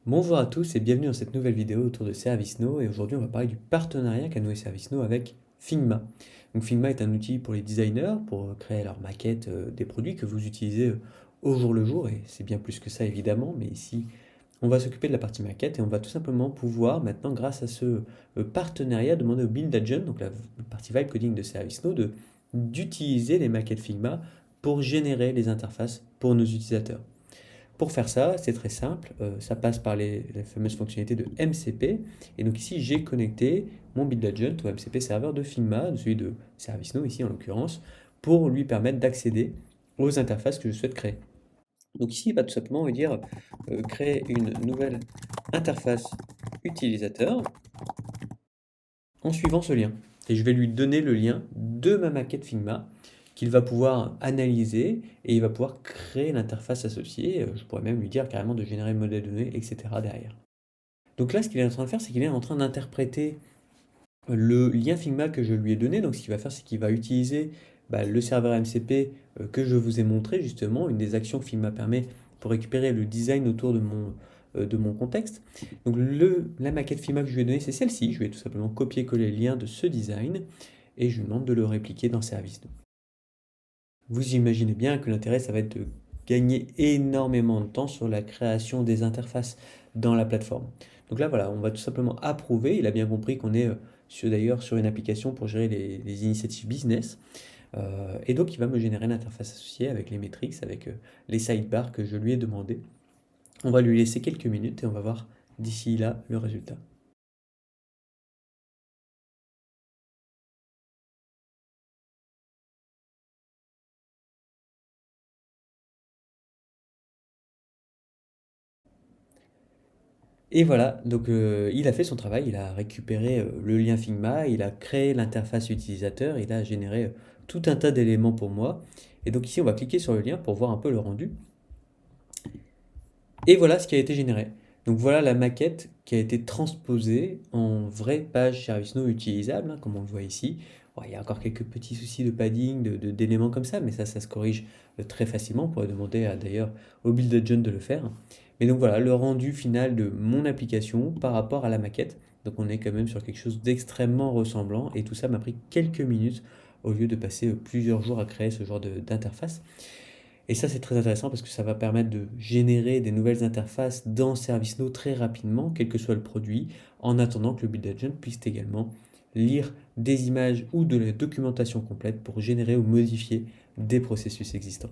Bonjour à tous et bienvenue dans cette nouvelle vidéo autour de ServiceNow et aujourd'hui on va parler du partenariat qu'a noué ServiceNow avec Figma. Donc Figma est un outil pour les designers pour créer leur maquette des produits que vous utilisez au jour le jour et c'est bien plus que ça évidemment, mais ici on va s'occuper de la partie maquette et on va tout simplement pouvoir maintenant grâce à ce partenariat demander au Build Agent, donc la partie vibe coding de ServiceNow, d'utiliser les maquettes Figma pour générer les interfaces pour nos utilisateurs. Pour faire ça, c'est très simple, ça passe par les fameuses fonctionnalités de MCP. Et donc ici, j'ai connecté mon Build Agent au MCP serveur de Figma, celui de ServiceNow ici en l'occurrence, pour lui permettre d'accéder aux interfaces que je souhaite créer. Donc ici, il va tout simplement me dire créer une nouvelle interface utilisateur en suivant ce lien. Et je vais lui donner le lien de ma maquette Figma qu'il va pouvoir analyser et il va pouvoir créer l'interface associée. Je pourrais même lui dire carrément de générer le modèle de données, etc. derrière. Donc là, ce qu'il est en train de faire, c'est qu'il est en train d'interpréter le lien Figma que je lui ai donné. Donc ce qu'il va faire, c'est qu'il va utiliser le serveur MCP que je vous ai montré justement, une des actions que Figma permet pour récupérer le design autour de mon contexte. Donc la maquette Figma que je lui ai donnée, c'est celle-ci. Je vais tout simplement copier-coller le lien de ce design et je lui demande de le répliquer dans Service. Vous imaginez bien que l'intérêt, ça va être de gagner énormément de temps sur la création des interfaces dans la plateforme. Donc là, voilà, on va tout simplement approuver. Il a bien compris qu'on est d'ailleurs sur une application pour gérer les initiatives business. Et donc, il va me générer l'interface associée avec les métriques, avec les sidebars que je lui ai demandé. On va lui laisser quelques minutes et on va voir d'ici là le résultat. Et voilà, donc il a fait son travail, il a récupéré le lien Figma, il a créé l'interface utilisateur, il a généré tout un tas d'éléments pour moi. Et donc ici, on va cliquer sur le lien pour voir un peu le rendu. Et voilà ce qui a été généré. Donc voilà la maquette qui a été transposée en vraie page ServiceNow utilisable, hein, comme on le voit ici. Bon, il y a encore quelques petits soucis de padding, d'éléments comme ça, mais ça se corrige très facilement. On pourrait demander d'ailleurs au Build Agent de le faire. Mais donc voilà le rendu final de mon application par rapport à la maquette. Donc on est quand même sur quelque chose d'extrêmement ressemblant et tout ça m'a pris quelques minutes au lieu de passer plusieurs jours à créer ce genre d'interface. Et ça, c'est très intéressant parce que ça va permettre de générer des nouvelles interfaces dans ServiceNow très rapidement, quel que soit le produit, en attendant que le Build Agent puisse également lire des images ou de la documentation complète pour générer ou modifier des processus existants.